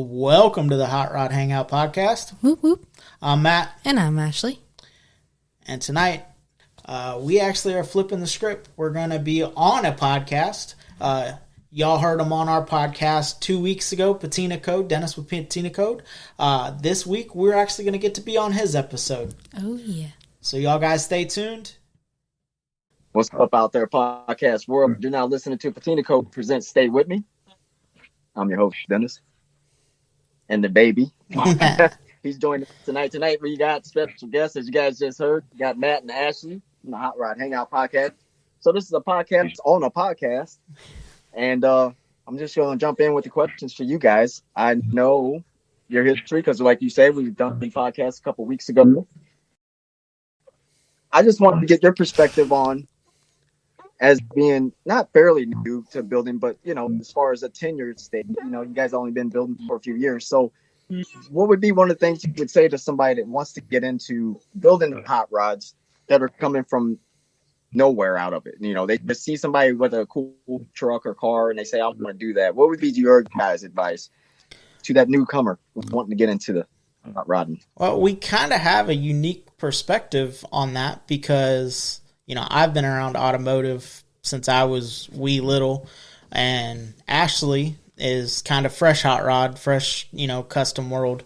Welcome to the Hot Rod Hangout Podcast. Whoop, whoop. I'm Matt. And I'm Ashley. And tonight, we actually are flipping the script. We're going to be on a podcast. Y'all heard him on our podcast 2 weeks ago, Patina Code, Dennis with Patina Code. This week, we're actually going to get to be on his episode. Oh, yeah. So y'all guys stay tuned. What's up out there, podcast world? You're now listening to Patina Code presents Stay With Me. I'm your host, Dennis. And the baby. He's joining us tonight. Tonight we got special guests, as you guys just heard. We got Matt and Ashley from the Hot Rod Hangout Podcast. So this is a podcast on a podcast. And I'm just going to jump in with the questions for you guys. I know your history because, like you said, we've done the podcast a couple weeks ago. I just wanted to get your perspective on, as being not fairly new to building, but, you know, as far as a tenured state, you know, you guys only been building for a few years. So what would be one of the things you would say to somebody that wants to get into building hot rods that are coming from nowhere out of it? You know, they just see somebody with a cool truck or car and they say, I want to do that. What would be your guys' advice to that newcomer wanting to get into the hot rodding? Well, we kind of have a unique perspective on that because, you know, I've been around automotive since I was wee little, and Ashley is kind of fresh hot rod, fresh, you know, custom world.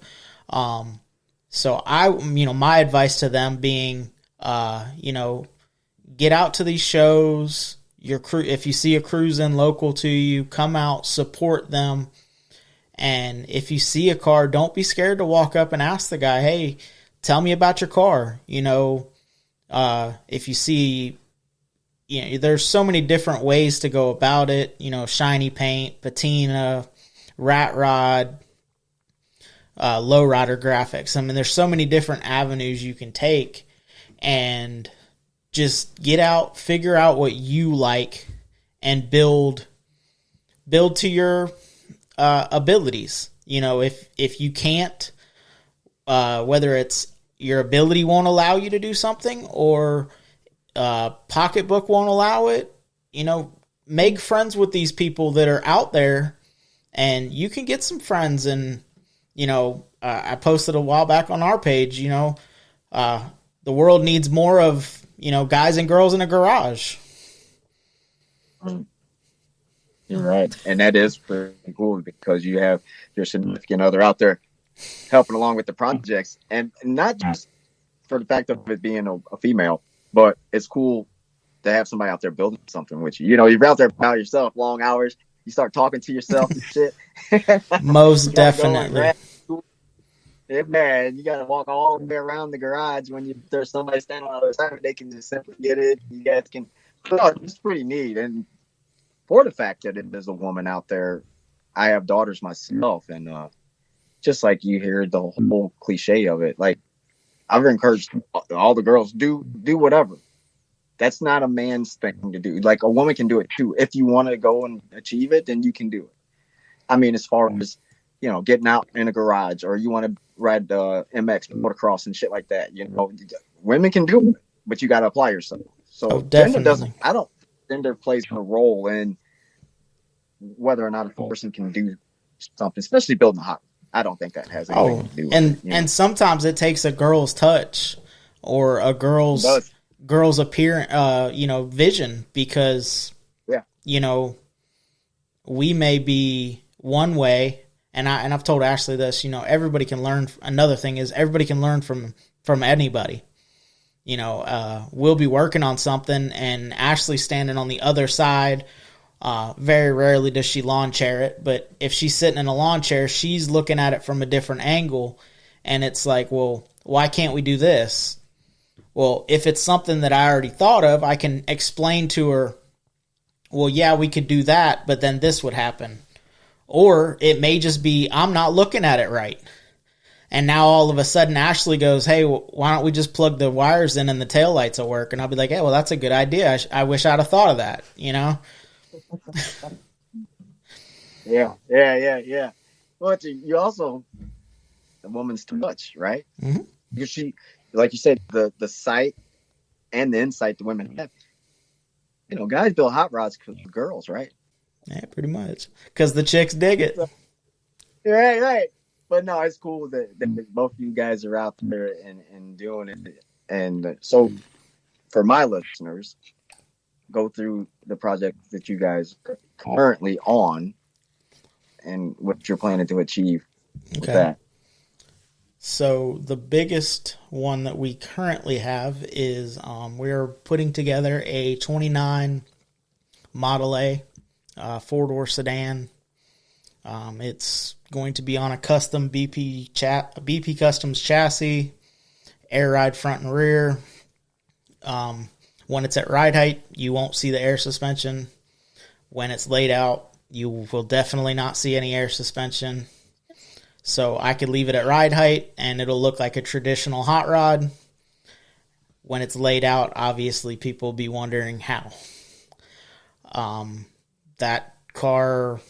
So my advice to them being, get out to these shows. Your crew, if you see a cruise in local to you, come out, support them. And if you see a car, don't be scared to walk up and ask the guy, hey, tell me about your car. You know, if you see, you know, there's so many different ways to go about it. You know, shiny paint, patina, rat rod, low rider graphics. I mean, there's so many different avenues you can take, and just get out, figure out what you like, and build to your abilities. You know, if you can't, whether it's your ability won't allow you to do something or pocketbook won't allow it, you know, make friends with these people that are out there, and you can get some friends. And, you know, I posted a while back on our page, you know, the world needs more of, you know, guys and girls in a garage. You're right. And that is pretty cool because you have your significant other out there helping along with the projects, and not just for the fact of it being a female, but it's cool to have somebody out there building something with you. You know, you're out there by yourself, long hours, you start talking to yourself and shit. Most definitely. Yeah, man, you got to walk all the way around the garage when there's somebody standing on the other side. They can just simply get it. You guys can. Oh, it's pretty neat. And for the fact that it is a woman out there, I have daughters myself, and just like you hear the whole cliche of it, like I've encouraged all the girls do whatever. That's not a man's thing to do. Like a woman can do it too. If you want to go and achieve it, then you can do it. I mean, as far as, you know, getting out in a garage, or you want to ride MX, motocross, and shit like that. You know, women can do it, but you got to apply yourself. So I don't think gender plays a role in whether or not a person can do something, especially building a hot. I don't think that has anything to do with it. And sometimes it takes a girl's touch or a girl's appearance, vision, because, you know, we may be one way. And I've told Ashley this, you know, everybody can learn. Another thing is everybody can learn from anybody. You know, we'll be working on something and Ashley's standing on the other side. Very rarely does she lawn chair it, but if she's sitting in a lawn chair, she's looking at it from a different angle. And it's like, well, why can't we do this? Well, if it's something that I already thought of, I can explain to her, well, yeah, we could do that, but then this would happen. Or it may just be, I'm not looking at it right. And now all of a sudden Ashley goes, hey, why don't we just plug the wires in and the taillights will work? And I'll be like, hey, well, that's a good idea. I wish I'd have thought of that, you know? Yeah. But you also, a woman's touch, right? Mm-hmm. Because she, like you said, the sight and the insight the women have. You know, guys build hot rods because of girls, right? Yeah, pretty much. Because the chicks dig it. Right. But no, it's cool that both of you guys are out there and doing it. And so, for my listeners, go through the project that you guys are currently on and what you're planning to achieve with that. So the biggest one that we currently have is we're putting together a 29 Model A 4-door sedan. It's going to be on a custom BP Customs chassis, air ride front and rear. When it's at ride height, you won't see the air suspension. When it's laid out, you will definitely not see any air suspension. So I could leave it at ride height and it'll look like a traditional hot rod. When it's laid out, obviously people will be wondering how. That car,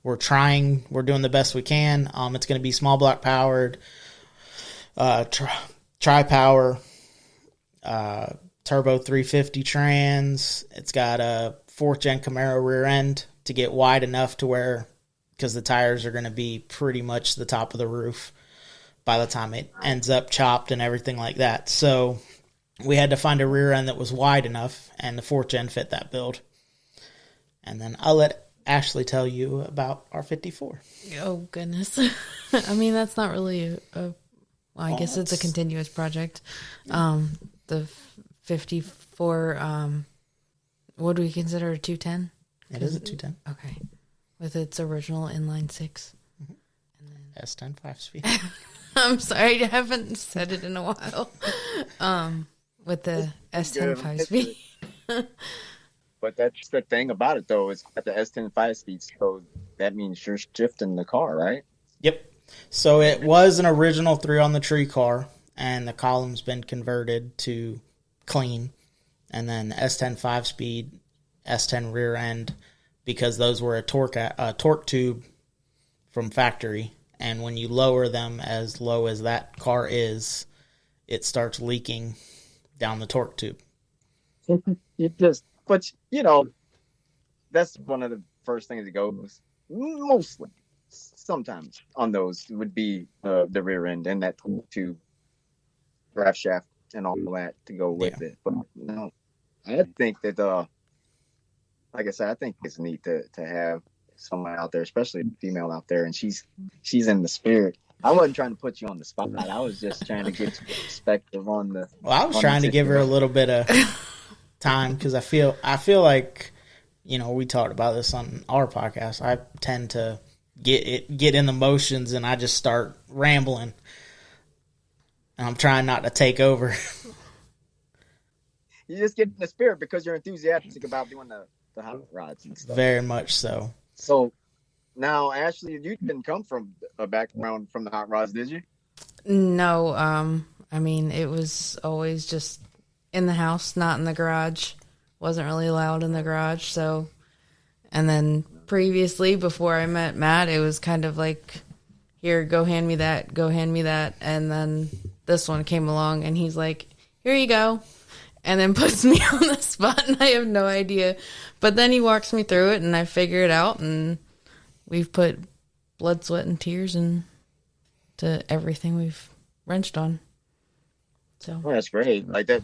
we're doing the best we can. It's going to be small block powered, tri-power, turbo 350 trans. It's got a 4th gen Camaro rear end to get wide enough to where, because the tires are going to be pretty much the top of the roof by the time it ends up chopped and everything like that. So we had to find a rear end that was wide enough, and the 4th gen fit that build. And then I'll let Ashley tell you about our 54. Oh, goodness. I mean, that's not really I guess it's a continuous project. The 54, what do we consider a 210? It is a 210. Okay. With its original inline 6. Mm-hmm. And then S10 5-speed. I'm sorry, I haven't said it in a while. With the S10 5-speed. But that's the thing about it, though. It's got the S10 5-speed, so that means you're shifting the car, right? Yep. So it was an original 3-on-the-tree car, and the column's been converted to clean. And then S10 5-speed, S10 rear end, because those were a torque tube from factory. And when you lower them as low as that car is, it starts leaking down the torque tube. But, that's one of the first things that goes, mostly, sometimes on those would be the rear end and that torque tube, drive shaft, and all that to go with it. But no, I think that, like I said, I think it's neat to have someone out there, especially a female out there, and she's in the spirit. I wasn't trying to put you on the spot. I was just trying to get your perspective on the. Well, I was trying to give her a little bit of time because I feel like, we talked about this on our podcast. I tend to get in the motions and I just start rambling, and I'm trying not to take over. You just get in the spirit because you're enthusiastic about doing the hot rods and stuff. Very much so. So now, Ashley, you didn't come from a background from the hot rods, did you? No. I mean, it was always just in the house, not in the garage. Wasn't really allowed in the garage. So, and then previously, before I met Matt, it was kind of like, here, go hand me that. And then this one came along and he's like, here you go. And then puts me on the spot, and I have no idea. But then he walks me through it, and I figure it out, and we've put blood, sweat, and tears into everything we've wrenched on. So that's great. Like that,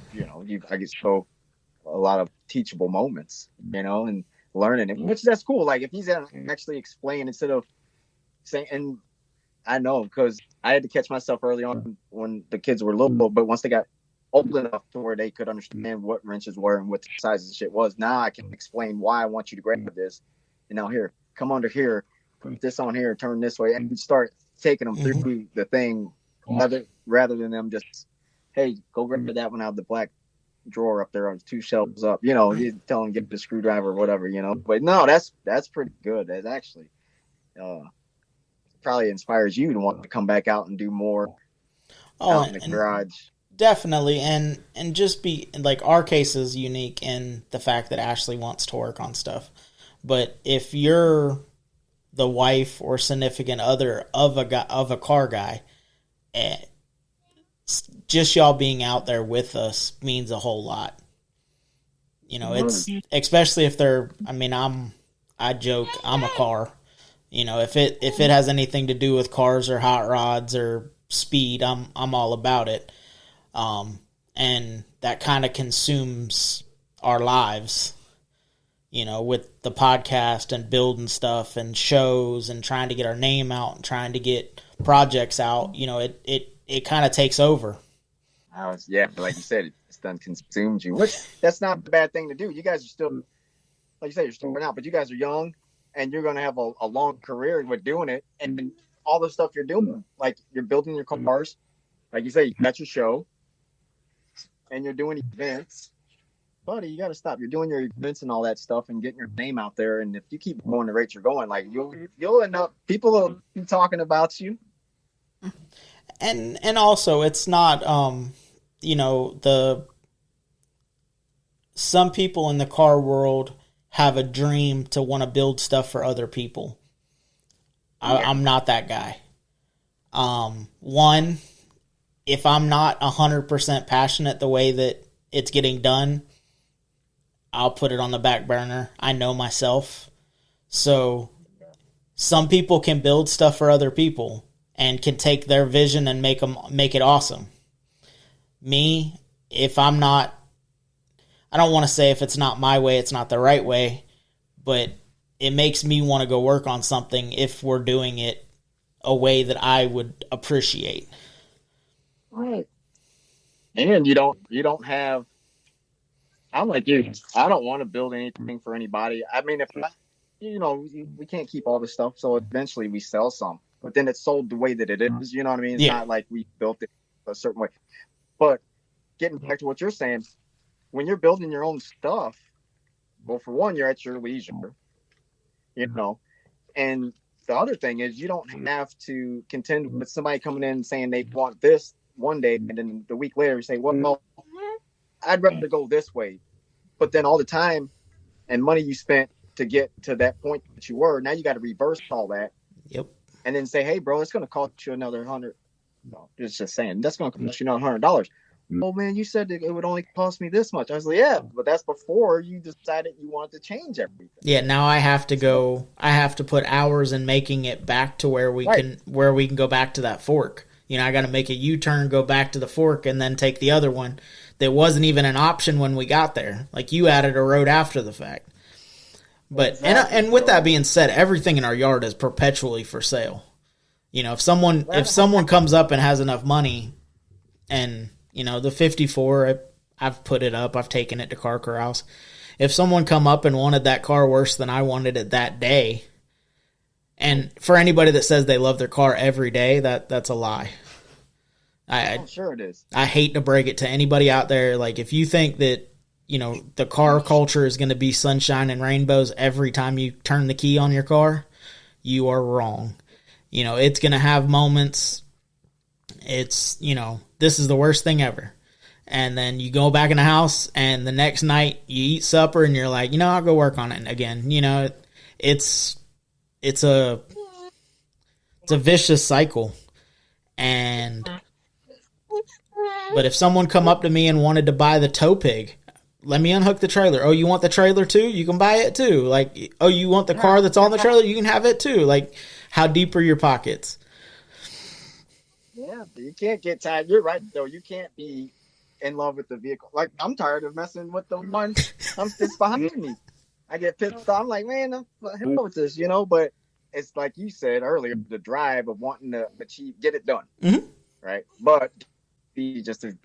I get so a lot of teachable moments, and learning it, which that's cool. Like if he's actually explain instead of saying, and I know because I had to catch myself early on when the kids were little, but once they got old enough to where they could understand what wrenches were and what the size of the shit was. Now I can explain why I want you to grab this. And now here, come under here, put this on here, turn this way, and start taking them through the thing rather than them just, hey, go grab that one out of the black drawer up there on 2 shelves up. You tell them get the screwdriver or whatever. But no, that's pretty good. That actually probably inspires you to want to come back out and do more out in the garage. Definitely, and just be like, our case is unique in the fact that Ashley wants to work on stuff. But if you're the wife or significant other of a car guy, just y'all being out there with us means a whole lot. It's especially if they're. I mean, I joke I'm a car. You know, if it has anything to do with cars or hot rods or speed, I'm all about it. And that kind of consumes our lives, you know, with the podcast and building stuff and shows and trying to get our name out and trying to get projects out. You know, it kind of takes over. Yeah, like you said, it's done consumed you, which that's not a bad thing to do. You guys are still, like you said, you're starting out, but you guys are young and you're going to have a long career with doing it. And all the stuff you're doing, like you're building your cars, like you say, you got your show and you're doing events. Buddy, you got to stop. You're doing your events and all that stuff and getting your name out there. And if you keep going the rate you're going, like you'll end up, people will be talking about you. And also it's not, you know, some people in the car world have a dream to want to build stuff for other people. I'm not that guy. One, if I'm not 100% passionate the way that it's getting done, I'll put it on the back burner. I know myself. So some people can build stuff for other people and can take their vision and make it awesome. Me, if I'm not, I don't want to say if it's not my way, it's not the right way, but it makes me want to go work on something if we're doing it a way that I would appreciate. Right. And you don't have, I'm like you, I don't want to build anything for anybody. I mean, we can't keep all this stuff, so eventually we sell some, but then it's sold the way that it is, you know what I mean? It's not like we built it a certain way. But getting back to what you're saying, when you're building your own stuff, well, for one, you're at your leisure, you know, and the other thing is you don't have to contend with somebody coming in and saying they want this one day, and then the week later you say, well, no, I'd rather go this way. But then all the time and money you spent to get to that point that you were, now you got to reverse all that. Yep. And then say, hey, bro, it's going to cost you another $100. No, it's just saying that's going to cost you another $100. Oh man, you said that it would only cost me this much. I was like, yeah, but that's before you decided you wanted to change everything. Yeah, now I have to put hours in making it back to where we can go back to that fork. You know, I got to make a U-turn, go back to the fork, and then take the other one that wasn't even an option when we got there. Like you added a road after the fact. But exactly. and with that being said, everything in our yard is perpetually for sale. You know, if someone comes up and has enough money, and you know the 54, I've put it up, I've taken it to Car Corrals. If someone come up and wanted that car worse than I wanted it that day, and for anybody that says they love their car every day, that's a lie. I'm sure it is. I hate to break it to anybody out there. Like, if you think that, you know, the car culture is going to be sunshine and rainbows every time you turn the key on your car, you are wrong. You know, it's going to have moments. It's, you know, this is the worst thing ever. And then you go back in the house, and the next night you eat supper, and you're like, you know, I'll go work on it again. You know, it's a vicious cycle. But if someone come up to me and wanted to buy the tow pig, let me unhook the trailer. Oh, you want the trailer too? You can buy it too. Like, oh, you want the car that's on the trailer? You can have it too. Like, how deep are your pockets? Yeah, you can't get tired. You're right, though. You can't be in love with the vehicle. Like, I'm tired of messing with the one that's behind me. I get pissed off. I'm like, man, I'm hell with this, you know? But it's like you said earlier, the drive of wanting to get it done. Mm-hmm. Right? But be just to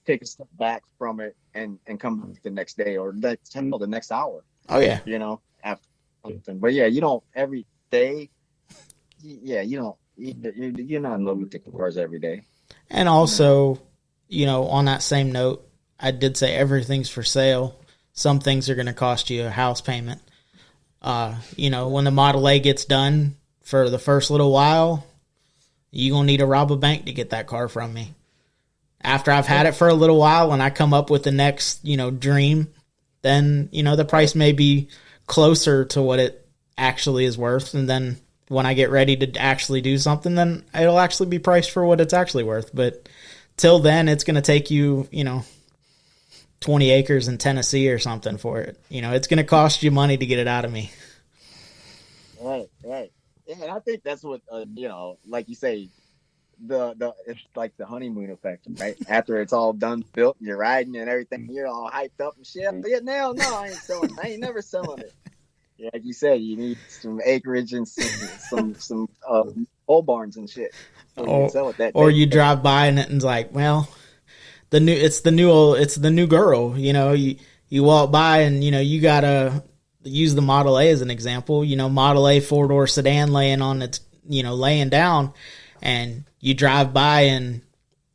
take a step back from it and come back the next day or the next hour. Oh, yeah. You know, after something. But yeah, you don't every day. Yeah, you don't. You're not in love with the cars every day. And also, you know, on that same note, I did say everything's for sale. Some things are going to cost you a house payment. You know, when the Model A gets done for the first little while, you're going to need to rob a bank to get that car from me. After I've had it for a little while and I come up with the next, you know, dream, then, you know, the price may be closer to what it actually is worth. And then when I get ready to actually do something, then it'll actually be priced for what it's actually worth. But till then, it's going to take you, you know, 20 acres in Tennessee or something for it. You know, it's going to cost you money to get it out of me. Right. Yeah, and I think that's what like you say, the it's like the honeymoon effect, right? After it's all done, built, and you're riding and everything, you're all hyped up and shit. But yeah, now, no, I ain't selling. I ain't never selling it. Yeah, like you said, you need some acreage and some pole barns and shit before you can Or sell it that or day. you drive by and it's like, well, it's the new girl. You walk by and you gotta use the Model A as an example. Model A 4-door sedan laying on its laying down, and you drive by and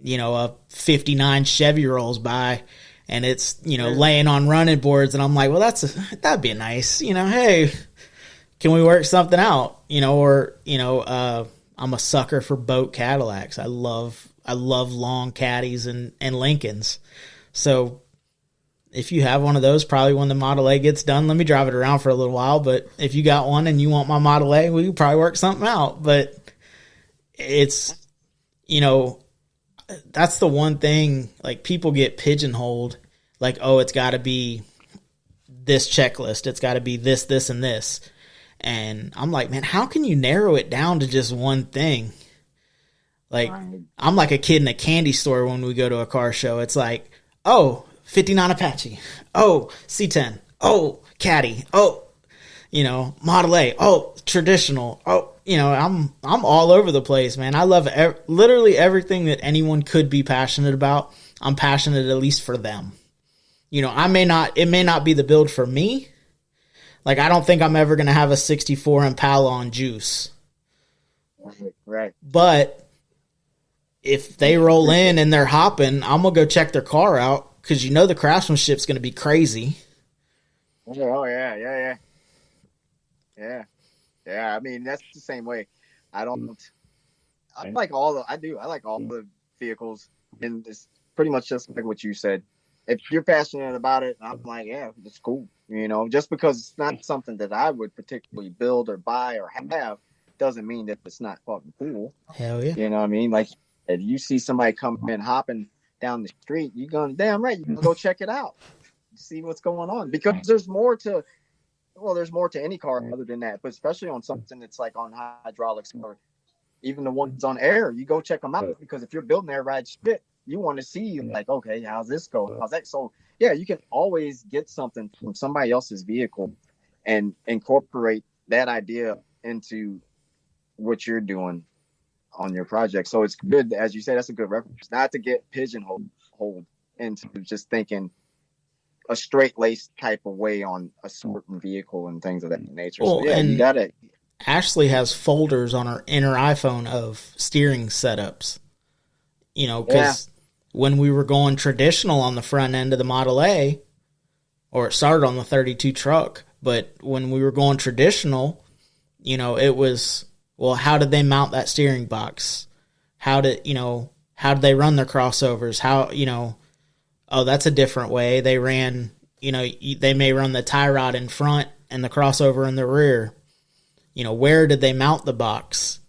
a '59 Chevy rolls by, and it's laying on running boards, and I'm like, well, that'd be nice. Hey, can we work something out? I'm a sucker for boat Cadillacs. I love long caddies and Lincolns. So if you have one of those, probably when the Model A gets done, let me drive it around for a little while. But if you got one and you want my Model A, we could probably work something out. But it's, that's the one thing, like, people get pigeonholed, like, oh, it's got to be this checklist. It's got to be this, this, and this. And I'm like, man, how can you narrow it down to just one thing? Like, I'm like a kid in a candy store when we go to a car show. It's like, oh, 59 Apache. Oh, C10. Oh, Caddy. Oh, Model A. Oh, traditional. Oh, I'm all over the place, man. I love literally everything that anyone could be passionate about. I'm passionate at least for them. It may not be the build for me. Like, I don't think I'm ever going to have a 64 Impala on juice. Right. But if they roll in and they're hopping, I'm going to go check their car out because the craftsmanship's going to be crazy. Oh, yeah. Yeah, I mean, that's the same way. I like all the vehicles, and it's pretty much just like what you said. If you're passionate about it, I'm like, yeah, it's cool. Just because it's not something that I would particularly build or buy or have doesn't mean that it's not fucking cool. Hell yeah. You know what I mean? Like, if you see somebody coming in hopping down the street, you're going, damn right, you can go check it out, see what's going on, because there's more to any car other than that, but especially on something that's like on hydraulics or even the ones on air, you go check them out, because if you're building air ride shit, you want to see, like, okay, how's this go? How's that? So yeah, you can always get something from somebody else's vehicle and incorporate that idea into what you're doing on your project. So it's good, as you say, that's a good reference, not to get pigeonholed into just thinking a straight-laced type of way on a certain vehicle and things of that nature. Well, so yeah, you got it. Ashley has folders on her iPhone of steering setups. Because when we were going traditional on the front end of the Model A, or it started on the 32 truck, but when we were going traditional, it was, well, how did they mount that steering box? How did they run their crossovers? How, oh, that's a different way. They ran, they may run the tie rod in front and the crossover in the rear. Where did they mount the box?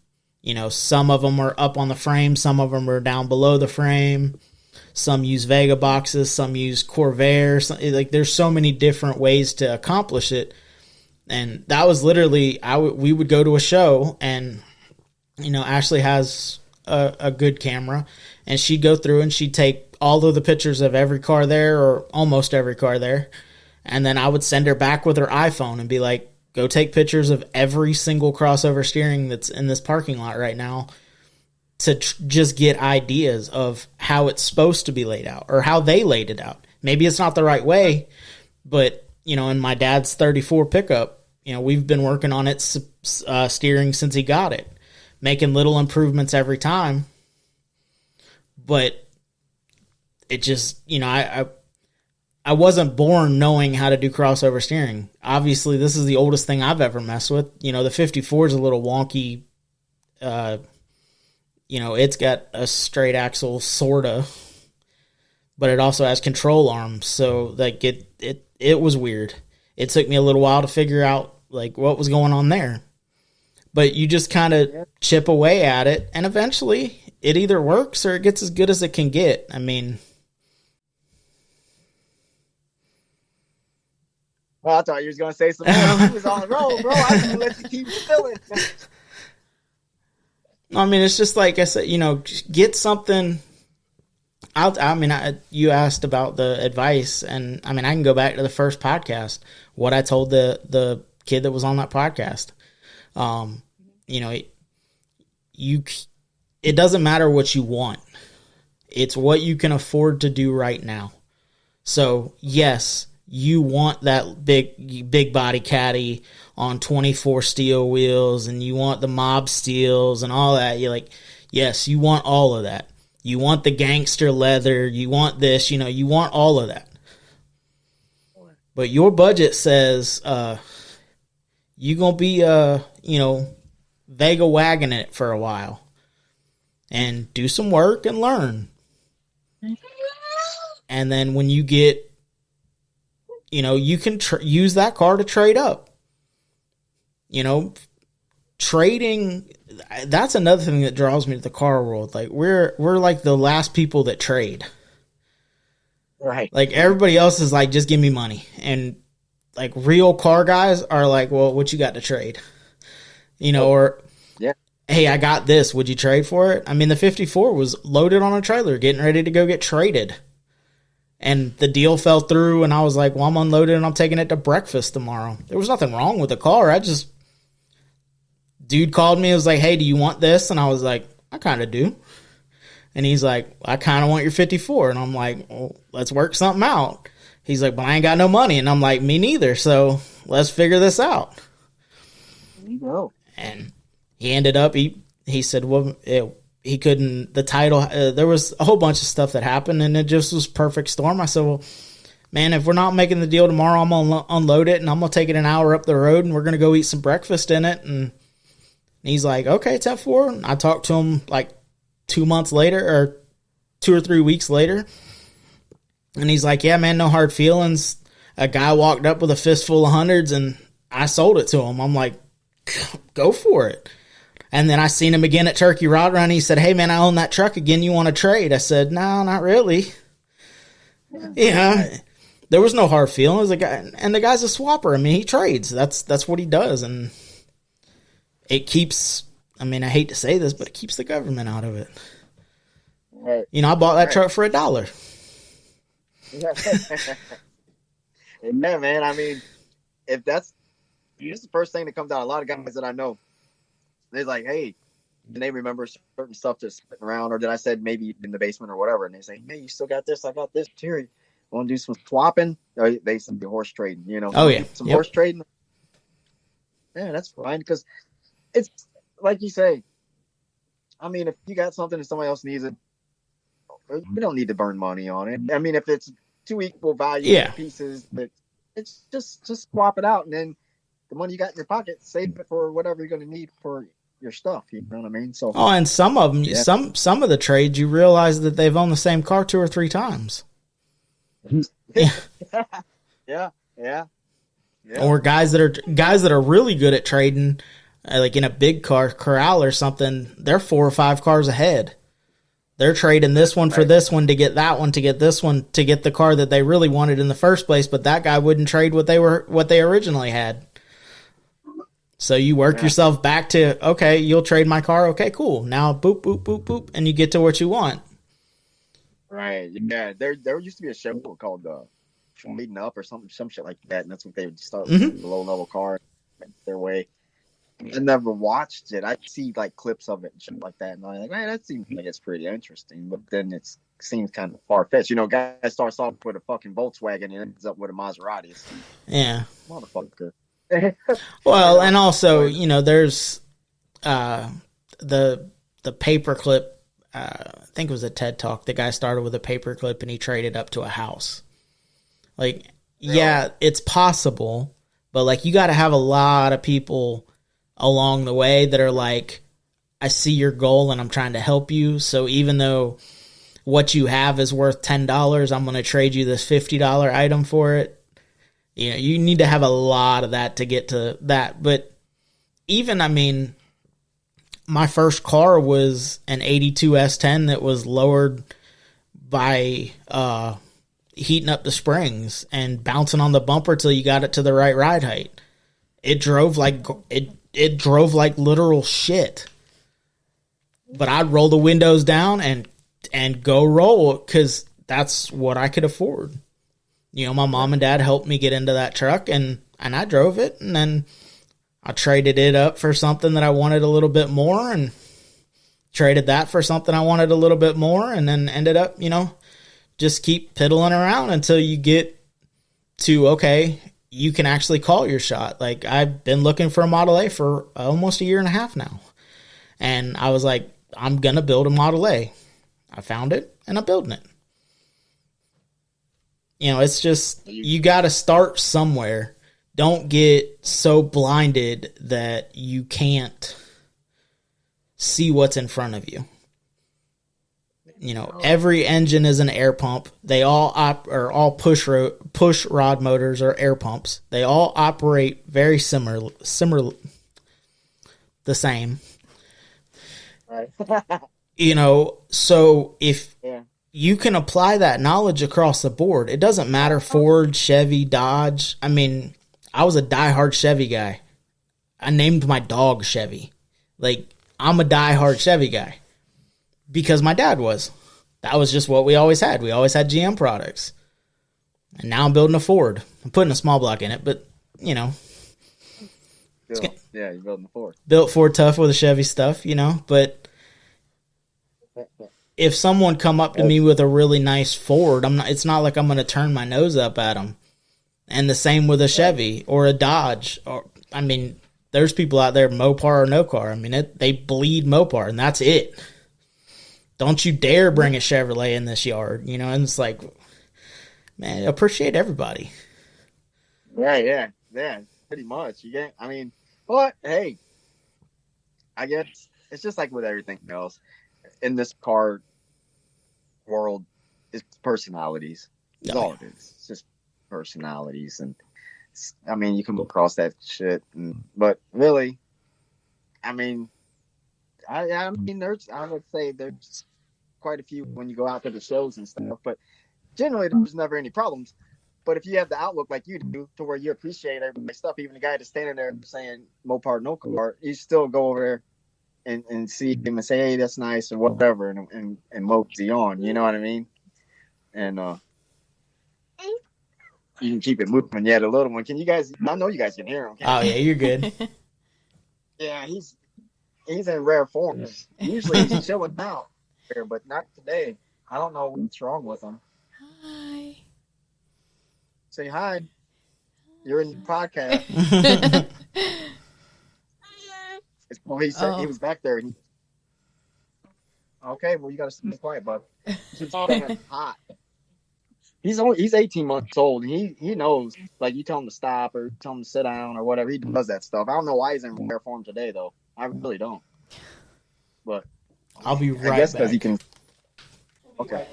Some of them are up on the frame, some of them are down below the frame. Some use Vega boxes, some use Corvair. Like, there's so many different ways to accomplish it. And that was literally, we would go to a show, and Ashley has a good camera, and she'd go through and she'd take all of the pictures of every car there, or almost every car there, and then I would send her back with her iPhone and be like, go take pictures of every single crossover steering that's in this parking lot right now, to just get ideas of how it's supposed to be laid out, or how they laid it out. Maybe it's not the right way, but in my dad's 34 pickup, we've been working on it steering since he got it, making little improvements every time. But it just, I wasn't born knowing how to do crossover steering. Obviously, this is the oldest thing I've ever messed with. The 54 is a little wonky. It's got a straight axle, sorta, but it also has control arms. So like it was weird. It took me a little while to figure out like what was going on there. But you just kind of chip away at it, and eventually it either works or it gets as good as it can get. I mean, well, I thought you was gonna say something else. You was on the roll, bro. I was gonna let you keep filling. I mean, it's just like I said, get something. You asked about the advice, and I mean, I can go back to the first podcast. What I told the kid that was on that podcast, it doesn't matter what you want. It's what you can afford to do right now. So yes, you want that big body caddy on 24 steel wheels, and you want the mob steels and all that. You're like, yes, you want all of that. You want the gangster leather. You want this, you want all of that. But your budget says you're going to be, Vega wagging it for a while. And do some work and learn. And then when you get, you can use that car to trade up. Trading, that's another thing that draws me to the car world. Like we're like the last people that trade. Right. Like everybody else is like, just give me money. And like real car guys are like, well, what you got to trade? Or yeah. Hey, I got this. Would you trade for it? I mean, the 54 was loaded on a trailer, getting ready to go get traded. And the deal fell through, and I was like, well, I'm unloaded and I'm taking it to breakfast tomorrow. There was nothing wrong with the car. Dude called me and was like, hey, do you want this? And I was like, I kind of do. And he's like, I kind of want your 54. And I'm like, well, let's work something out. He's like, but I ain't got no money. And I'm like, me neither. So let's figure this out. There you go. And he ended up, he said, well, he couldn't, the title, there was a whole bunch of stuff that happened, and it just was perfect storm. I said, well, man, if we're not making the deal tomorrow, I'm going to unload it, and I'm going to take it an hour up the road, and we're going to go eat some breakfast in it. And he's like, okay, 10-4. And I talked to him like 2 months later, or 2 or 3 weeks later. And he's like, yeah, man, no hard feelings. A guy walked up with a fistful of hundreds, and I sold it to him. I'm like, go for it. And then I seen him again at Turkey Rod Run. He said, hey, man, I own that truck again. You want to trade? I said, no, not really. Yeah. There was no hard feelings. And the guy's a swapper. I mean, he trades. That's what he does. And it keeps, I mean, I hate to say this, but it keeps the government out of it. Right. I bought that truck for $1. Amen, man. I mean, if that's the first thing that comes out, a lot of guys that I know, they're like, hey, and they remember certain stuff that's sitting around, or that I said maybe in the basement or whatever, and they say, hey, you still got this? I got this material. Want to do some swapping? Or they say horse trading, Oh, yeah. Some horse trading. Yeah, that's fine, because it's like you say. I mean, if you got something and somebody else needs it, we don't need to burn money on it. I mean, if it's two equal value pieces, but it's just swap it out, and then the money you got in your pocket, save it for whatever you're going to need for your stuff. You know what I mean? So, and some of them, some of the trades, you realize that they've owned the same car 2 or 3 times. Yeah. Or guys that are really good at trading, like in a big car corral or something, they're 4 or 5 cars ahead. They're trading this one for this one to get that one to get this one to get the car that they really wanted in the first place, but that guy wouldn't trade what they originally had. So you work yourself back to, okay, you'll trade my car. Okay, cool. Now boop, boop, boop, boop, and you get to what you want. Right. Yeah. There used to be a show called Meeting Up or some shit like that, and that's what they would start with, the low level car, their way. I never watched it. I see like clips of it and shit like that, and I'm like, man, that seems like it's pretty interesting. But then it seems kind of far fetched. Guy starts off with a fucking Volkswagen and ends up with a Maserati. Yeah. Motherfucker. Well, and also, there's the paperclip. I think it was a TED Talk. The guy started with a paperclip and he traded up to a house. Like, yeah, it's possible, but like you got to have a lot of people along the way that are like, I see your goal and I'm trying to help you. So even though what you have is worth $10, I'm going to trade you this $50 item for it. You need to have a lot of that to get to that. But even, I mean, my first car was an 82 S10 that was lowered by heating up the springs and bouncing on the bumper till you got it to the right ride height. It drove like literal shit. but I'd roll the windows down and go roll because that's what I could afford. You know, my mom and dad helped me get into that truck, and I drove it, and then I traded it up for something that I wanted a little bit more, and traded that for something I wanted a little bit more, and then ended up, you know, just keep piddling around until you get to, okay, you can actually call your shot. Like, I've been looking for a Model A for almost a year and a half now. And I was like, I'm going to build a Model A. I found it, and I'm building it. You know, it's just, you got to start somewhere. Don't get so blinded that you can't see what's in front of you. You know, every engine is an air pump. They all are all push rod motors or air pumps. They all operate very similar, the same. Right. You know, so if you can apply that knowledge across the board, it doesn't matter Ford, Chevy, Dodge. I mean, I was a diehard Chevy guy. I named my dog Chevy. Like, I'm a diehard Chevy guy because my dad was. That was just what we always had. We always had GM products. And now I'm building a Ford. I'm putting a small block in it, but, you know. Yeah, you're building a Ford. Built Ford tough with the Chevy stuff, you know. But if someone come up to me with a really nice Ford, it's not like I'm going to turn my nose up at them. And the same with a Chevy or a Dodge. Or, I mean, there's people out there, Mopar or no car. I mean, they bleed Mopar, and that's it. Don't you dare bring a Chevrolet in this yard, you know? And it's like, man, appreciate everybody. Yeah, pretty much. You get, I mean, but hey, I guess it's just like with everything else in this car world. It's personalities. That's all it is. It's just personalities, and I mean, you can look across that shit, but really, I mean, I mean, I would say there's quite a few when you go out to the shows and stuff, but generally there's never any problems. But if you have the outlook like you do, to where you appreciate everybody's stuff, even the guy that's standing there saying Mopar, no car, you still go over there and see him and say, hey, that's nice or whatever, and mosey on. You know what I mean? And you can keep it moving. Yeah, the little one. Can you guys? I know you guys can hear him. Oh yeah, you're good. Yeah, he's in rare form. Usually he's chilling out here, but not today. I don't know what's wrong with him. Hi. Say hi. You're in the podcast. Well, he said he was back there. Okay, well, you got to stay quiet, bud. He's hot. He's 18 months old. And he knows. Like, you tell him to stop or tell him to sit down or whatever. He does that stuff. I don't know why he's in rare form today, though. I really don't. But I'll be right back. I guess because he can. Okay.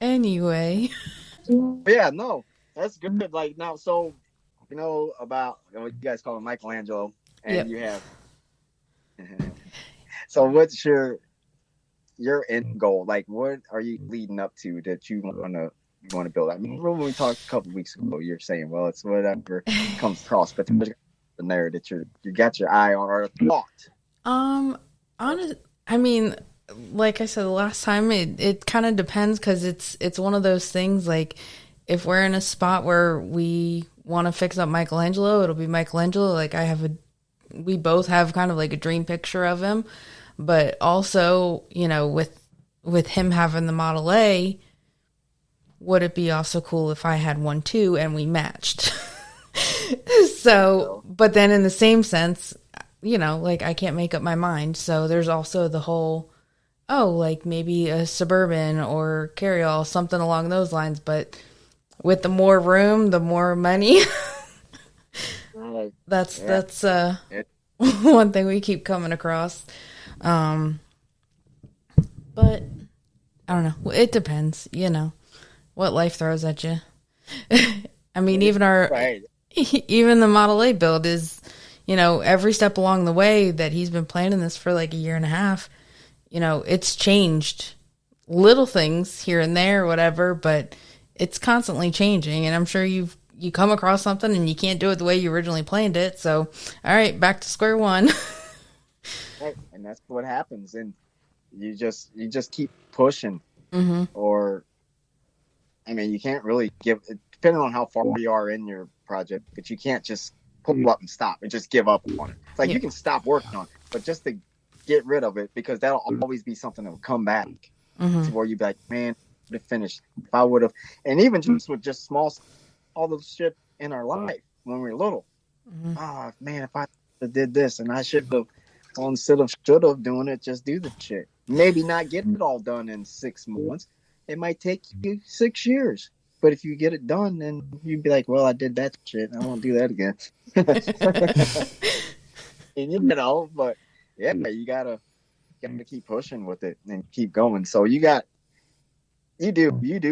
Anyway. Yeah, no, that's good. Like, now, so you know about you guys call him Michelangelo, and you have. So, what's your end goal? Like, what are you leading up to that you want to build? I mean, when we talked a couple weeks ago, you're saying, well, it's whatever comes across, but there's in there that you got your eye on or a thought. I mean, like I said the last time, it kind of depends because it's one of those things. Like, if we're in a spot where we want to fix up Michelangelo, it'll be Michelangelo. Like, we both have kind of like a dream picture of him, but also, you know, with him having the Model A, would it be also cool if I had one too and we matched? So, but then in the same sense, you know, like, I can't make up my mind. So there's also the whole, like maybe a Suburban or carryall, something along those lines. But with the more room, the more money. That's one thing we keep coming across. But I don't know. It depends, you know, what life throws at you. I mean, even the Model A build is, you know, every step along the way that he's been planning this for like a year and a half, you know, it's changed little things here and there, whatever, but it's constantly changing. And I'm sure you come across something and you can't do it the way you originally planned it. So, all right, back to square one. Right. And that's what happens. And you just keep pushing. Mm-hmm. Or I mean, you can't really give, depending on how far you are in your project, but you can't just pull up and stop and just give up on it. It's like Yeah. you can stop working on it, but just to get rid of it, because that'll always be something that will come back Mm-hmm. to where you'd be like, man, I would have finished if I would have. And even just with just small, all the shit in our life when we were little. Mm-hmm. Oh man, if I did this and I should have, well, instead of should have doing it, just do the shit. Maybe not get it all done in 6 months. It might take you 6 years. But if you get it done, then you'd be like, well, I did that shit. I won't do that again. And but yeah, you gotta keep pushing with it and keep going. So you do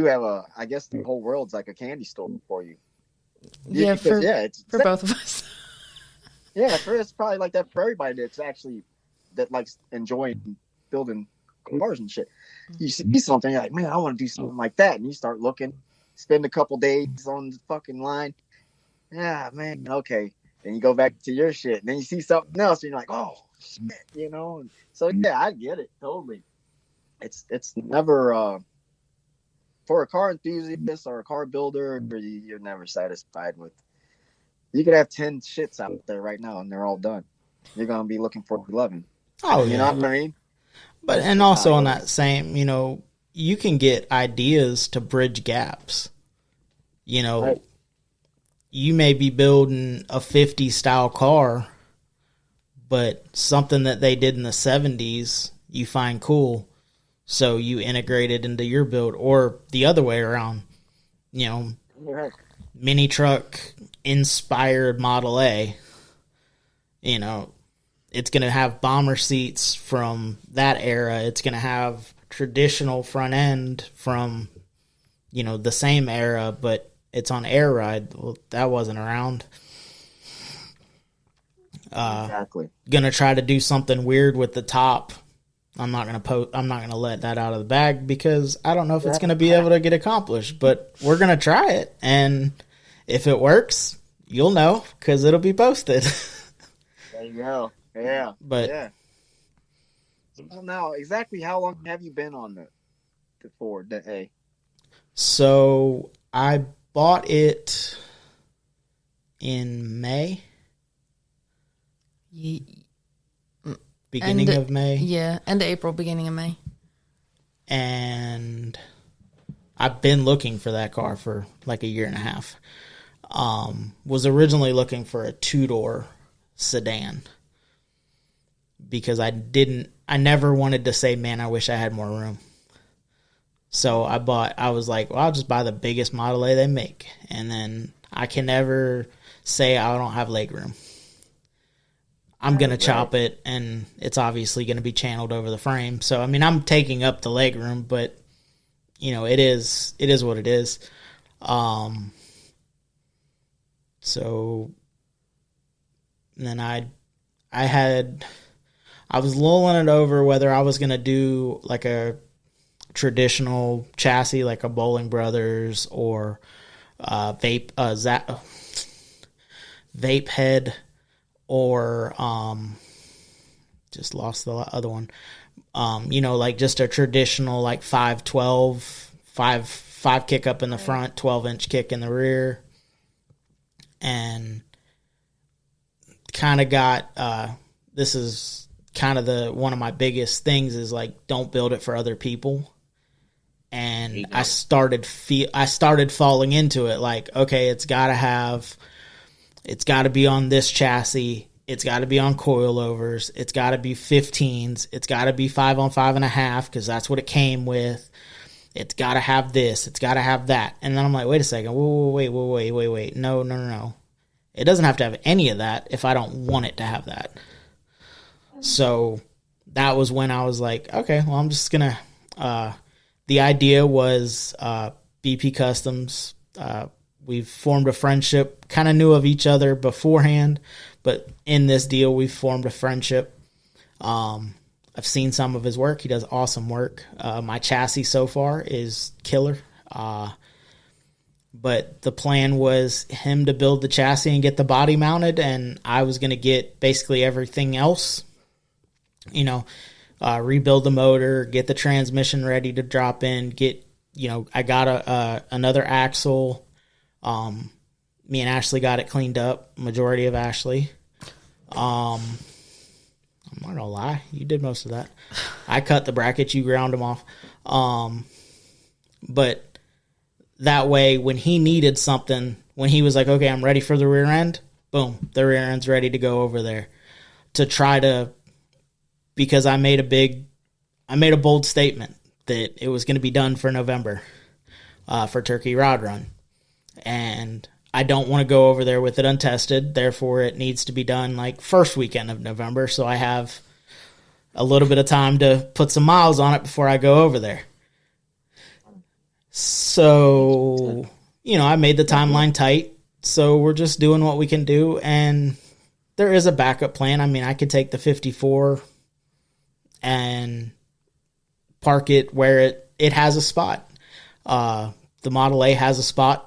have I guess the whole world's like a candy store for you. Yeah, Because, for both of us. it's probably like that for everybody that likes enjoying building cars and shit. You see something, you're like, man, I want to do something like that, and you start looking, spend a couple days on the fucking line. Yeah, man, okay. Then you go back to your shit, and then you see something else, and you're like, oh shit, And so yeah, I get it totally. It's never for a car enthusiast or a car builder, you're never satisfied with. You could have 10 shits out there right now, and they're all done. You're gonna be looking for 11. Oh, You yeah. know what I mean? But, and also on that same, you can get ideas to bridge gaps. Right. You may be building a 50 style car, but something that they did in the 70s you find cool, so you integrate it into your build, or the other way around. Right. Mini truck inspired Model A. It's going to have bomber seats from that era. It's going to have traditional front end from, the same era, but it's on air ride. Well, that wasn't around. Exactly. Going to try to do something weird with the top. I'm not going to let that out of the bag because I don't know if it's going to be able to get accomplished, but we're going to try it. And if it works, you'll know because it'll be posted. There you go. Yeah. But yeah. So now, exactly how long have you been on the Ford, the A? So I bought it in May. Beginning of May. Yeah, end of April, beginning of May. And I've been looking for that car for like a year and a half. Was originally looking for a 2-door sedan because I never wanted to say, man, I wish I had more room. So I was like, well, I'll just buy the biggest Model A they make. And then I can never say I don't have leg room. I'm going to chop it, and it's obviously going to be channeled over the frame. So, I mean, I'm taking up the leg room, but, it is what it is. So, then I was lulling it over whether I was going to do like a traditional chassis, like a Bowling Brothers or vape head, or just lost the other one. Like just a traditional like 512, 5 kick up in the front, 12-inch kick in the rear, and kind of got this is kind of one of my biggest things is like don't build it for other people. And I started falling into it like, okay, it's got to be on this chassis. It's got to be on coilovers. It's got to be 15s. It's got to be 5 on 5.5 because that's what it came with. It's got to have this. It's got to have that. And then I'm like, wait a second. Wait. No. It doesn't have to have any of that if I don't want it to have that. So that was when I was like, okay, well, I'm just going to... the idea was BP Customs. We've formed a friendship, kind of knew of each other beforehand, but in this deal, we've formed a friendship. I've seen some of his work. He does awesome work. My chassis so far is killer. But the plan was him to build the chassis and get the body mounted, and I was going to get basically everything else. rebuild the motor, get the transmission ready to drop in, I got another axle. Me and Ashley got it cleaned up, majority of Ashley. I'm not gonna lie, you did most of that. I cut the brackets, you ground them off. But that way, when he needed something, when he was like, okay, I'm ready for the rear end, boom, the rear end's ready to go over there. Because I made a bold statement that it was going to be done for November for Turkey Rod Run. And I don't want to go over there with it untested. Therefore, it needs to be done like first weekend of November. So I have a little bit of time to put some miles on it before I go over there. So, I made the timeline tight. So we're just doing what we can do. And there is a backup plan. I mean, I could take the 54 and park it where it has a spot. The Model A has a spot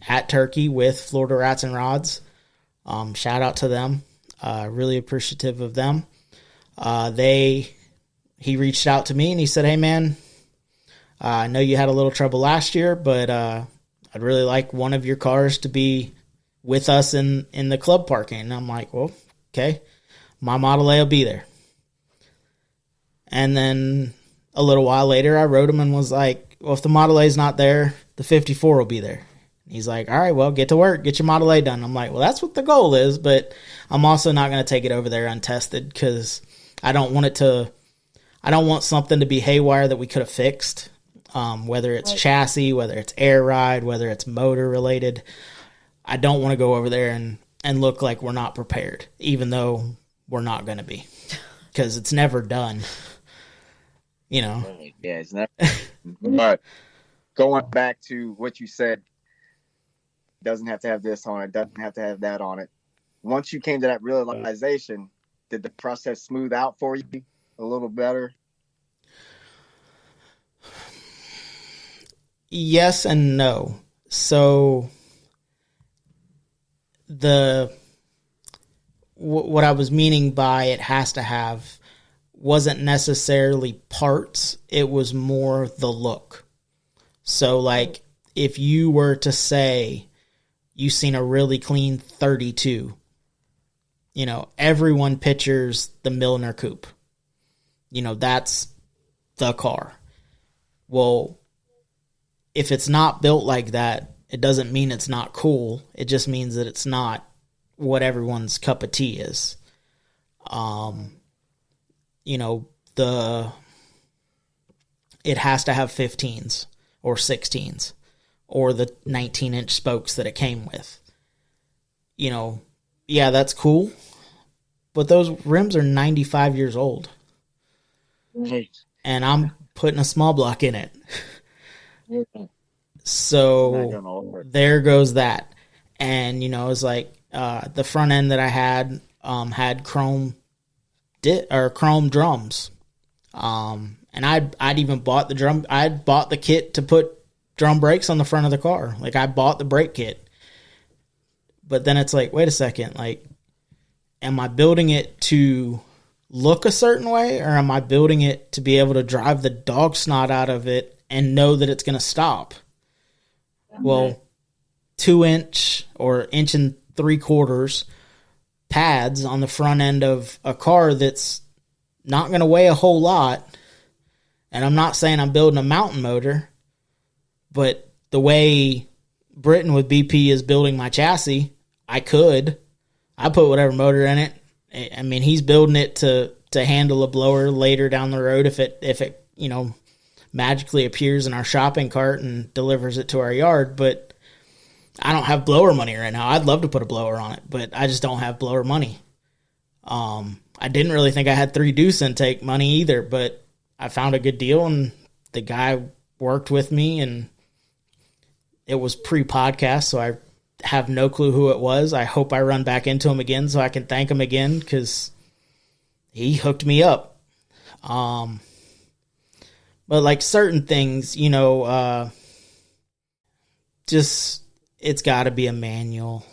at Turkey with Florida Rats and Rods. Shout out to them. Really appreciative of them. He reached out to me and he said, hey man, I know you had a little trouble last year, but I'd really like one of your cars to be with us in the club parking. And I'm like, well, okay, my Model A will be there. And then a little while later, I wrote him and was like, well, if the Model A is not there, the 54 will be there. He's like, all right, well, get to work, get your Model A done. I'm like, well, that's what the goal is, but I'm also not going to take it over there untested because I don't want something to be haywire that we could have fixed, whether it's chassis, whether it's air ride, whether it's motor related. I don't want to go over there and look like we're not prepared, even though we're not going to be, because it's never done. Yeah, it's never. But going back to what you said, doesn't have to have this on it, doesn't have to have that on it. Once you came to that realization, did the process smooth out for you a little better? Yes and no. So what I was meaning by it has to have wasn't necessarily parts, it was more the look. So like if you were to say you seen a really clean 32, everyone pictures the Milner coupe. That's the car. Well, if it's not built like that, it doesn't mean it's not cool. It just means that it's not what everyone's cup of tea is. It has to have 15s or 16s or the 19-inch spokes that it came with. Yeah, that's cool, but those rims are 95 years old. And I'm putting a small block in it. So there goes that. And, it's like the front end that I had chrome drums. And I'd even bought the drum. I'd bought the kit to put drum brakes on the front of the car. Like I bought the brake kit. But then it's like, wait a second, like, am I building it to look a certain way, or am I building it to be able to drive the dog snot out of it and know that it's going to stop? Well, 2-inch or 1.75 inch pads on the front end of a car that's not going to weigh a whole lot. And I'm not saying I'm building a mountain motor, but the way Britain with BP is building my chassis, I put whatever motor in it. I mean, he's building it to handle a blower later down the road if it magically appears in our shopping cart and delivers it to our yard. But I don't have blower money right now. I'd love to put a blower on it, but I just don't have blower money. I didn't really think I had 3 deuce intake money either, but I found a good deal and the guy worked with me, and it was pre-podcast, so I have no clue who it was. I hope I run back into him again so I can thank him again, because he hooked me up. But like certain things, just it's got to be a manual,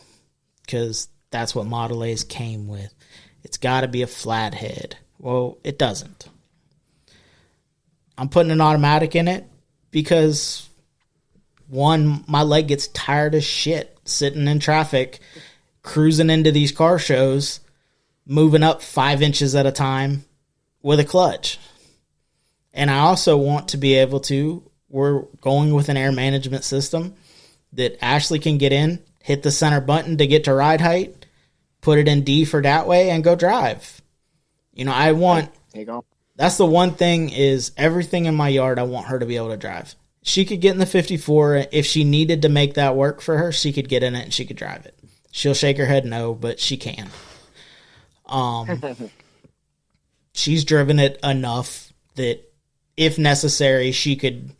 because that's what Model A's came with. It's got to be a flathead, Well, it doesn't. I'm putting an automatic in it because, one, my leg gets tired as shit sitting in traffic, cruising into these car shows, moving up 5 inches at a time with a clutch. And I also want to be able to, we're going with an air management system that Ashley can get in, hit the center button to get to ride height, put it in D for that way, and go drive. You know, I want... Take off. That's the one thing is everything in my yard I want her to be able to drive. She could get in the 54. If she needed to make that work for her, she could get in it and she could drive it. She'll shake her head no, but she can. She's driven it enough that if necessary, she could,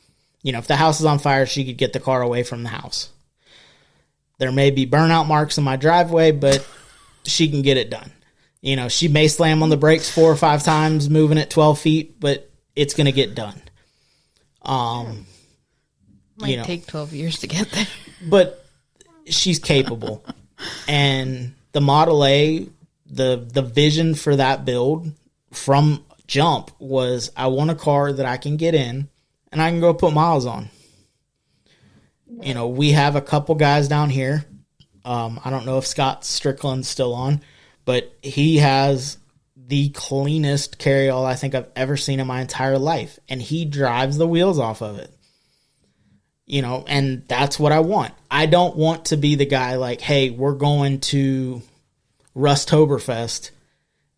you know, if the house is on fire, she could get the car away from the house. There may be burnout marks in my driveway, but she can get it done. You know, she may slam on the brakes 4 or 5 times, moving at 12 feet, but it's going to get done. Might take 12 years to get there. But she's capable. And the Model A, the vision for that build from jump was I want a car that I can get in and I can go put miles on. You know, we have a couple guys down here. I don't know if Scott Strickland's still on, but he has the cleanest carryall I think I've ever seen in my entire life. And he drives the wheels off of it. You know, and that's what I want. I don't want to be the guy like, hey, we're going to Rusttoberfest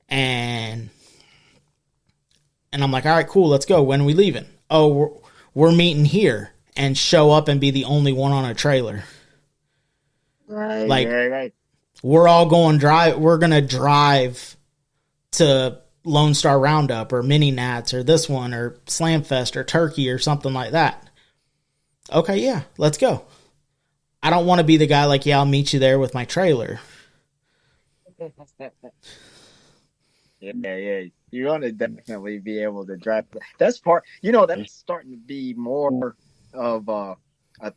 and I'm like, all right, cool, let's go. When are we leaving? Oh, we're meeting here, and show up and be the only one on a trailer. Right, like, right. We're all going drive. We're going to drive to Lone Star Roundup or Mini Nats or this one or Slamfest or Turkey or something like that. Okay, yeah, let's go. I don't want to be the guy like, yeah, I'll meet you there with my trailer. Yeah. You're going to definitely be able to drive. That's part, you know, that's starting to be more of a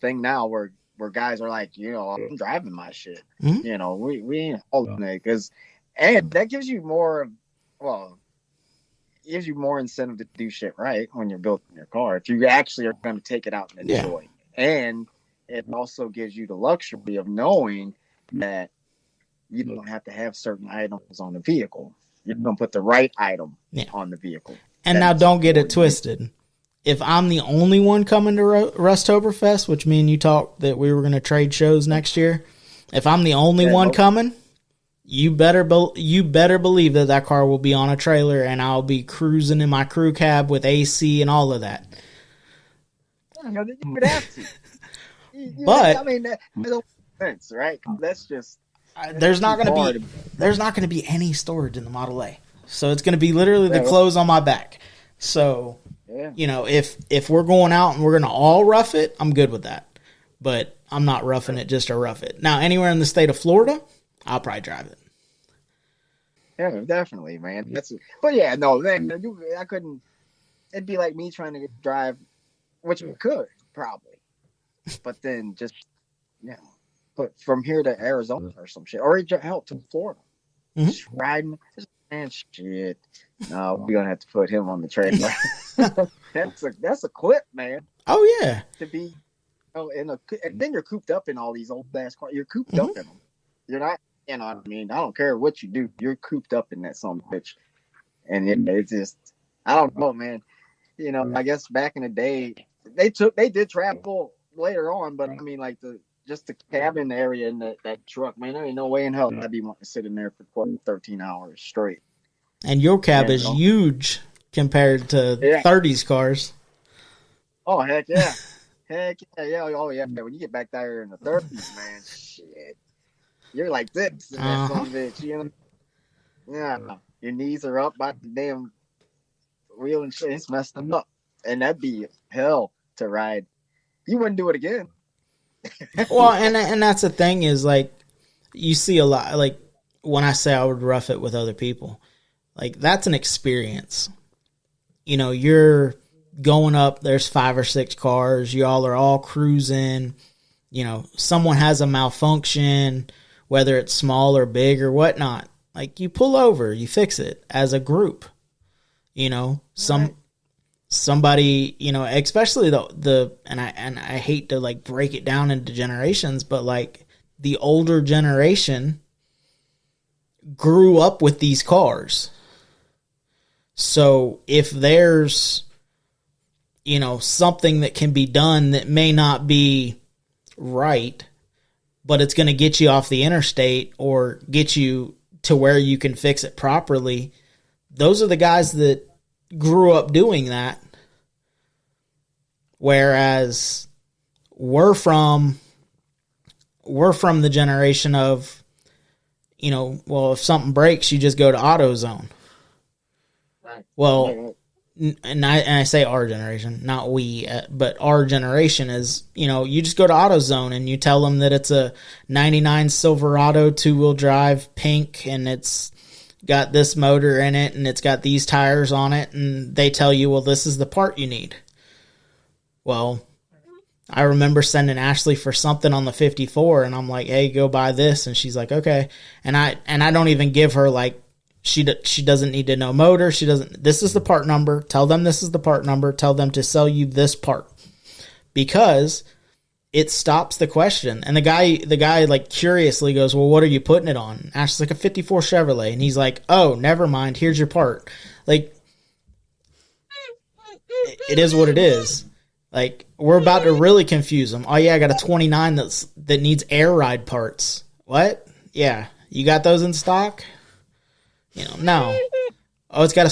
thing now where guys are like, you know, I'm driving my shit. Mm-hmm. You know, we ain't holding it and that gives you more, gives you more incentive to do shit right when you're building your car. If you actually are going to take it out and enjoy it. And it also gives you the luxury of knowing that you don't have to have certain items on the vehicle. You're going to put the right item on the vehicle. And now don't get it twisted. If I'm the only one coming to Rusttoberfest, which me and you talked that we were going to trade shows next year, if I'm the only one coming, you better believe that car will be on a trailer and I'll be cruising in my crew cab with AC and all of that. You would have to. But I mean, that makes sense, right? That's just there's not going to be any storage in the Model A, so it's going to be literally the clothes on my back. So, you know, if we're going out and we're going to all rough it, I'm good with that. But I'm not roughing it just to rough it. Now, anywhere in the state of Florida, I'll probably drive it. Yeah, definitely, man. I couldn't. It'd be like me trying to drive, which we could probably, but then just but from here to Arizona or some shit, or help to Florida, just riding. Man, shit. No, we're gonna have to put him on the trailer. that's a clip, man. Oh yeah. To be, and then you're cooped up in all these old ass cars. You're cooped up in them. You're not. You know, I mean, I don't care what you do. You're cooped up in that son of a bitch. And it's just, I don't know, man. You know, I guess back in the day, they did travel later on, but I mean, like the cabin area in that truck, man, there ain't no way in hell I'd be wanting to sit in there for 13 hours straight. And your cab is huge compared to 30s cars. Oh, heck yeah. Heck yeah. Oh, yeah. When you get back there in the 30s, man, shit. You're like this in that son of a bitch, you know? Yeah. Your knees are up by the damn wheel and shit. It's messed them up. And that'd be hell to ride. You wouldn't do it again. Well, and that's the thing is, like, you see a lot, like, when I say I would rough it with other people, like, that's an experience. You know, you're going up, there's 5 or 6 cars, y'all are all cruising, you know, someone has a malfunction, whether it's small or big or whatnot. Like, you pull over, you fix it as a group. You know, somebody, you know, especially and I hate to like break it down into generations, but like the older generation grew up with these cars. So if there's, you know, something that can be done that may not be right, but it's going to get you off the interstate or get you to where you can fix it properly, those are the guys that grew up doing that. Whereas we're from the generation of, you know, well, if something breaks, you just go to AutoZone. Well, and I say our generation, not we, but our generation is, you know, you just go to AutoZone and you tell them that it's a 99 Silverado 2-wheel drive, pink, and it's got this motor in it and it's got these tires on it, and they tell you, well, this is the part you need. Well, I remember sending Ashley for something on the 54, and I'm like, hey, go buy this, and she's like, okay. And I don't even give her like, she doesn't need to know motor. She doesn't. This is the part number. Tell them this is the part number. Tell them to sell you this part, because it stops the question. And the guy like curiously goes, well, what are you putting it on? Ashley's like, a 54 Chevrolet, and he's like, oh, never mind. Here's your part. Like, it is what it is. Like, we're about to really confuse them. Oh yeah, I got a 29 that needs air ride parts. What? Yeah, you got those in stock? You know, no. Oh, it's got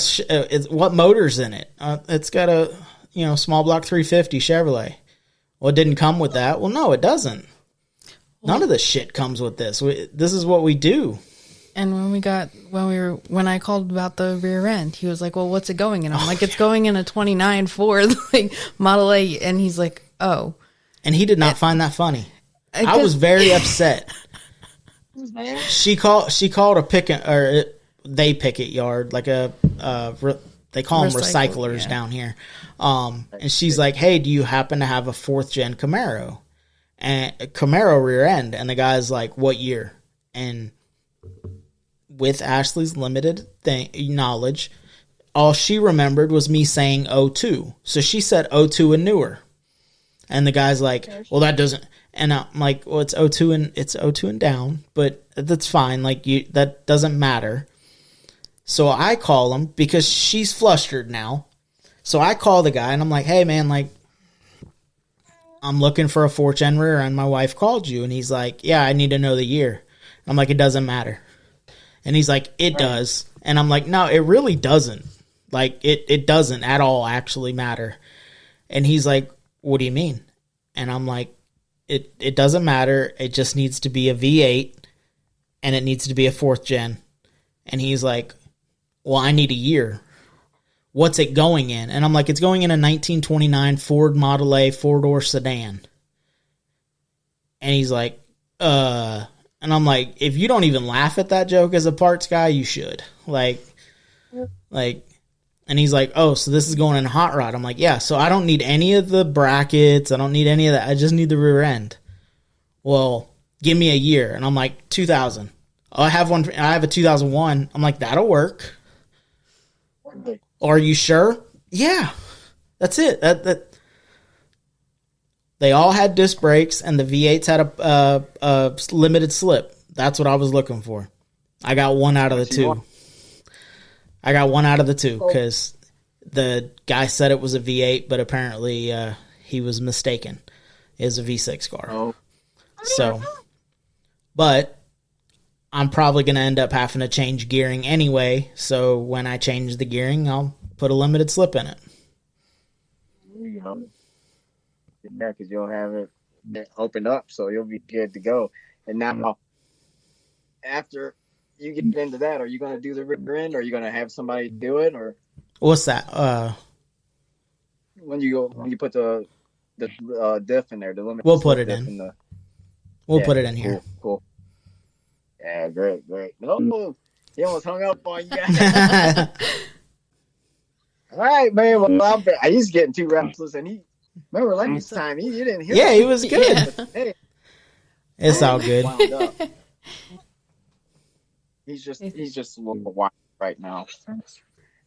what motor's in it? It's got a, you know, small block 350 Chevrolet. Well, it didn't come with that. Well, no, it doesn't. None of this shit comes with this. This is what we do. And when I called about the rear end, he was like, well, what's it going in? I'm like, it's going in a 29 Ford, like Model A. And he's like, oh. And he did not find that funny. I was very upset. She called a picket, or they picket yard, like they call them recyclers down here. And she's like, hey, do you happen to have a 4th gen Camaro? And a Camaro rear end. And the guy's like, what year? And with Ashley's limited knowledge, all she remembered was me saying 02. So she said 02 and newer. And the guy's like, well, that doesn't. And I'm like, well, it's 02 and down, but that's fine. Like, that doesn't matter. So I call him because she's flustered now. So I call the guy and I'm like, hey man, like, I'm looking for a 4th gen rear end. My wife called you. And he's like, yeah, I need to know the year. I'm like, it doesn't matter. And he's like, it does. And I'm like, no, it really doesn't. Like, it doesn't at all actually matter. And he's like, what do you mean? And I'm like, it doesn't matter. It just needs to be a V8 and it needs to be a 4th gen. And he's like, well, I need a year. What's it going in? And I'm like, it's going in a 1929 Ford Model A 4-door sedan. And he's like, and I'm like, if you don't even laugh at that joke as a parts guy, you should. Like, and he's like, oh, so this is going in a hot rod. I'm like, yeah, so I don't need any of the brackets. I don't need any of that. I just need the rear end. Well, give me a year. And I'm like, 2000. Oh, I have a 2001. I'm like, that'll work. Are you sure? Yeah, that's it. That they all had disc brakes, and the V8s had a limited slip. That's what I was looking for. I got one out of the two. Because the guy said it was a V8, but apparently he was mistaken. It was a V6 car. Oh. So, but I'm probably going to end up having to change gearing anyway, so when I change the gearing, I'll put a limited slip in it. There you go. Yeah, because you'll have it opened up, so you'll be good to go. And now, after you get into that, are you going to do the rear end, or are you going to have somebody do it, or what's that? When you put the diff in there, the limited. We'll put it in. We'll put it in here. Cool. Yeah, great. No, he almost hung up on you guys. All right, man. Well, he's getting too restless, and remember last time he didn't hear. Yeah, he was good. Yeah. It's all good. He's just a little wild right now.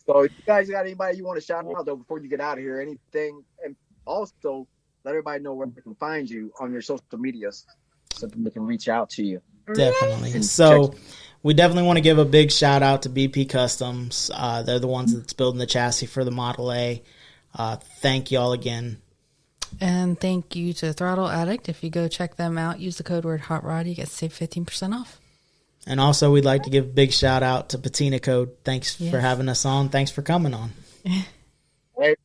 So, if you guys got anybody you want to shout out though before you get out of here? Anything, and also let everybody know where they can find you on your social medias, so they can reach out to you. Definitely. And So check. we definitely want to give a big shout out to BP Customs. They're the ones that's building the chassis for the Model A. Thank y'all again. And thank you to Throttle Addict. If you go check them out, use the code word Hot Rod, you get to save 15% off. And also, we'd like to give a big shout out to Patina Code. Thanks for having us on. Thanks for coming on. Hey,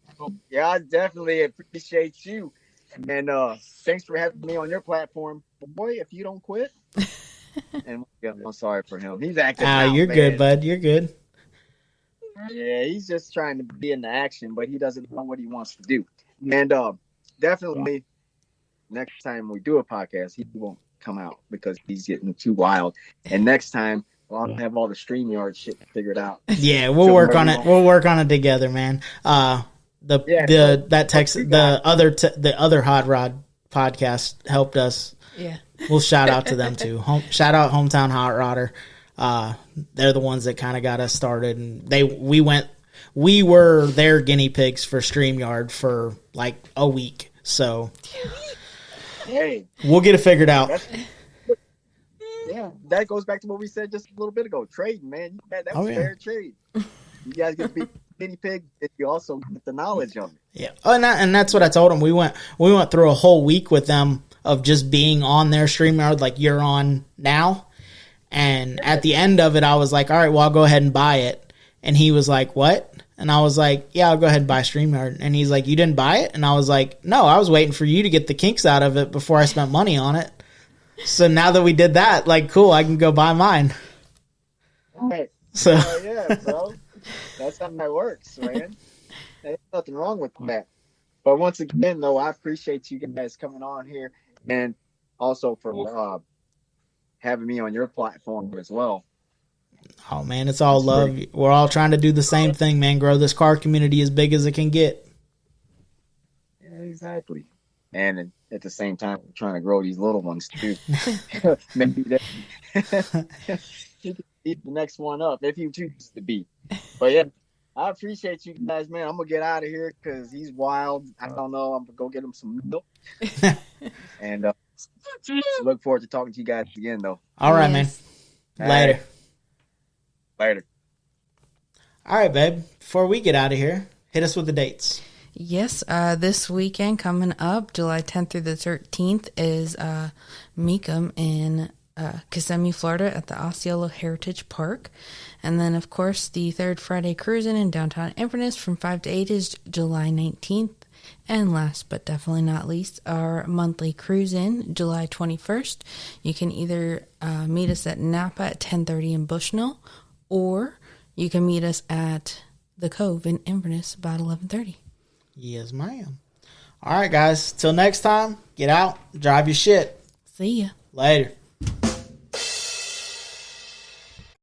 yeah, I definitely appreciate you. And thanks for having me on your platform. But boy, if you don't quit, and I'm sorry for him. He's acting out, You're man. good, bud. You're good. Yeah, he's just trying to be in the action, but he doesn't know what he wants to do. And definitely, next time we do a podcast, he won't come out because he's getting too wild. And next time, I'll have all the StreamYard shit figured out. Yeah, we'll work on it. We'll work on it together, man. The other Hot Rod podcast helped us. Yeah. We'll shout out to them too. Shout out Hometown Hot Rodder. They're the ones that kind of got us started, and we were their guinea pigs for StreamYard for like a week. So hey, we'll get it figured out. Yeah, that goes back to what we said just a little bit ago. Trading, man. That was fair trade. You guys get to be guinea pig, and you also get the knowledge of it. Yeah, and that's what I told them. We went through a whole week with them of just being on their StreamYard like you're on now. And at the end of it, I was like, all right, well, I'll go ahead and buy it. And he was like, what? And I was like, yeah, I'll go ahead and buy StreamYard. And he's like, you didn't buy it? And I was like, no, I was waiting for you to get the kinks out of it before I spent money on it. So now that we did that, like, cool, I can go buy mine. Right. So yeah, bro. That's how that works, man. There's nothing wrong with that. But once again, though, I appreciate you guys coming on here and also for having me on your platform as well. Oh, man, it's all love. We're all trying to do the same thing, man. Grow this car community as big as it can get. Yeah, exactly. And at the same time, we're trying to grow these little ones, too. Maybe you can eat the next one up if you choose to be. But, yeah, I appreciate you guys, man. I'm going to get out of here because he's wild. I don't know. I'm going to go get him some milk. And look forward to talking to you guys again, though. All right, man. Later. Later. All right, babe. Before we get out of here, hit us with the dates. Yes, this weekend coming up, July 10th through the 13th, is Meekum in Kissimmee, Florida at the Osceola Heritage Park. And then, of course, the third Friday cruising in downtown Inverness from 5 to 8 is July 19th. And last but definitely not least, our monthly cruise-in, July 21st. You can either meet us at Napa at 10:30 in Bushnell, or you can meet us at the Cove in Inverness about 11:30. Yes, ma'am. All right, guys. Till next time, get out, drive your shit. See ya. Later.